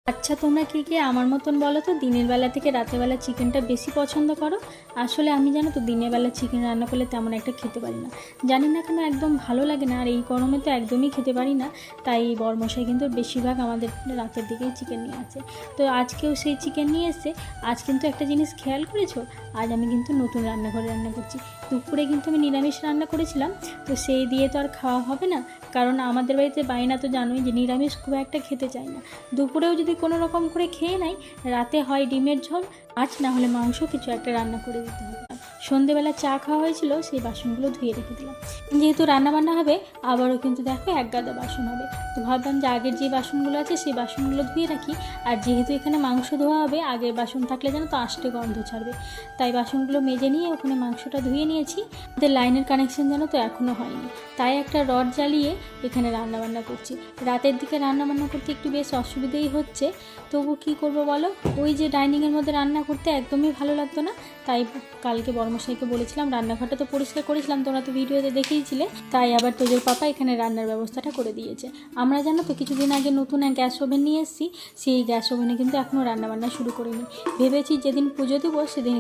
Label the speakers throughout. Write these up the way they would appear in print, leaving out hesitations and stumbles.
Speaker 1: আচ্ছা, তোমরা কে কে আমার মতন বলো তো দিনের বেলা থেকে রাতের বেলা চিকেনটা বেশি পছন্দ করো? আসলে আমি জানো তো দিনের বেলা চিকেন রান্না করলে তেমন একটা খেতে পারি না, জানি না কেন একদম ভালো লাগে না। আর এই গরমে তো একদমই খেতে পারি না। তাই বরমশাই কিন্তু বেশিরভাগ আমাদের রাতের দিকেই চিকেন নিয়ে আসে। তো আজকেও সেই চিকেন নিয়ে এসে। আজ কিন্তু একটা জিনিস খেয়াল করেছো, আজ আমি কিন্তু নতুন রান্নাঘরে রান্না করছি। দুপুরে কিন্তু আমি নিরামিষ রান্না করেছিলাম, তো সেই দিয়ে তো আর খাওয়া হবে না। কারণ আমাদের বাড়িতে বাইনা তো জানোই যে নিরামিষ খুব একটা খেতে চায় না। দুপুরেও যদি কোনো রকম করে খেয়ে নেয়, রাতে হয় ডিমের ঝোল, আজ না হলে মাংস কিছু একটা রান্না করে দিতে হবে। সন্ধেবেলা চা খাওয়া হয়েছিল, সেই বাসনগুলো ধুয়ে রেখে দিলাম। যেহেতু রান্নাবান্না হবে, আবারও কিন্তু দেখো এক গাদা বাসন হবে। তো ভাবলাম যে আগের যে বাসনগুলো আছে সেই বাসনগুলো ধুয়ে রাখি। আর যেহেতু এখানে মাংস ধোয়া হবে, আগের বাসন থাকলে যেন তো আষ্টে গন্ধ ছাড়বে। তাই বাসনগুলো মেজে নিয়ে ওখানে মাংসটা ধুয়ে নিয়েছি। আমাদের লাইনের কানেকশন যেন তো এখনও হয়নি, তাই একটা রড জ্বালিয়ে এখানে রান্নাবান্না করছি। রাতের দিকে রান্নাবান্না করতে একটু বেশ অসুবিধেই হচ্ছে, তবু কি করব বলো। ওই যে ডাইনিংয়ের মধ্যে রান্না করতে একদমই ভালো লাগতো না। তাই কালকে বড়মশাইকে বলেছিলাম, রান্নাঘরটা তো পরিষ্কার করেছিলাম, তোমরা তো ভিডিওতে দেখেইছিলে। তাই আবার তোজোর পাপা এখানে রান্নার ব্যবস্থাটা করে দিয়েছে। আমরা জানো তো কিছুদিন আগে নতুন এক গ্যাস ওভেন নিয়ে এসেছি, সেই গ্যাস ওভেনে কিন্তু এখনও রান্নাবান্না শুরু করিনি। ভেবেছি যেদিন পুজো দেবো সেদিন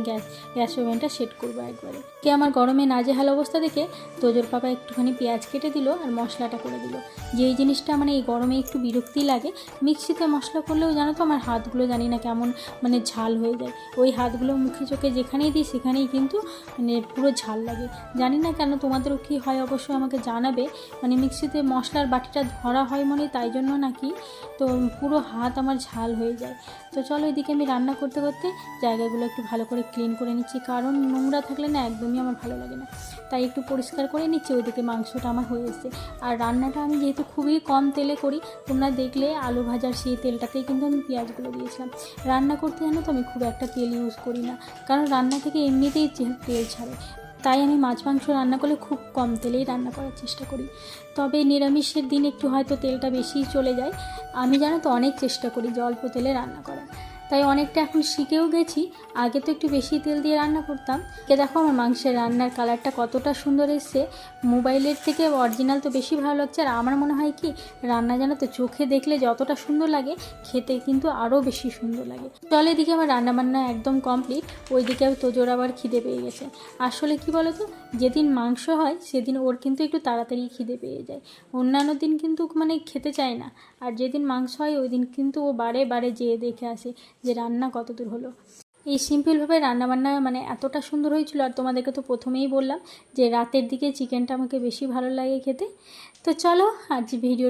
Speaker 1: গ্যাস ওভেনটা সেট করবো একবারে। কে আমার গরমে নাজেহাল অবস্থা দেখে তোজোর পাপা একটুখানি পেঁয়াজ কেটে দিল আর মশলাটা করে দিল। যেই জিনিসটা মানে এই গরমে একটু বিরক্তি লাগে, মিক্সিতে মশলা করলেও জানো তো আমার হাতগুলো জানি না কেমন মানে ঝাল হয়ে যায়। ওই হাতগুলো মুখে চোখে যেখানেই দিই সেখানেই কিন্তু মানে পুরো ঝাল লাগে। জানি না কেন, তোমাদেরও কী হয় অবশ্যই আমাকে জানাবে। মানে মিক্সিতে মশলার বাটিটা ধরা হয় মনে, তাই জন্য নাকি তো পুরো হাত আমার ঝাল হয়ে যায়। তো চলো, এদিকে আমি রান্না করতে করতে জায়গাগুলো একটু ভালো করে ক্লিন করে নিচ্ছি, কারণ নোংরা থাকলে না একদমই আমার ভালো লাগে না। তাই একটু পরিষ্কার করে নিচ্ছি। ওইদিকে মাংসটা আমার হয়ে এসেছে। আর রান্নাটা আমি যেহেতু খুবই কম তেলে করি, তোমরা দেখলে আলু ভাজার সেই তেলটাতেই কিন্তু আমি পেঁয়াজগুলো দিয়েছিলাম। রান্না করতে জানো তো আমি খুব একটা তেল ইউজ করি না, কারণ রান্না থেকে এমনিতেই তেল ছাড়ে। তাই আমি মাছ মাংস রান্না করলে খুব কম তেলেই রান্না করার চেষ্টা করি। তবে নিরামিষের দিন একটু হয়তো তেলটা বেশিই চলে যায়। আমি জানো তো অনেক চেষ্টা করি যে অল্প তেলে রান্না করার। তাই অনেকটা এখন শিখেও গেছি। আগে তো একটু বেশি তেল দিয়ে রান্না করতাম। দেখো আমার মাংসের রান্নার কালারটা কতটা সুন্দর এসছে। মোবাইলের থেকে অরিজিনাল তো বেশি ভালো লাগছে। আর আমার মনে হয় কি, রান্না জানো তো চোখে দেখলে যতটা সুন্দর লাগে, খেতে কিন্তু আরও বেশি সুন্দর লাগে। চল, এদিকে আমার রান্নাবান্না একদম কমপ্লিট। ওইদিকেও তোজোর আবার খিদে পেয়ে গেছে। আসলে কি বলো তো, যেদিন মাংস হয় সেদিন ওর কিন্তু একটু তাড়াতাড়ি খিদে পেয়ে যায়। অন্যান্য দিন কিন্তু মানে খেতে চায় না। আর যেদিন মাংস হয় ওই দিন কিন্তু ও বারে বারে যেয়ে দেখে আসে যে রান্না কত দূর হলো। এই সিম্পলভাবে রান্নাবান্না মানে এতটা সুন্দর হয়েছিল। আর তোমাদেরকে তো প্রথমেই বললাম যে রাতের দিকে চিকেনটা আমাকে বেশি ভালো লাগে খেতে। তো চলো, আজ ভিডিও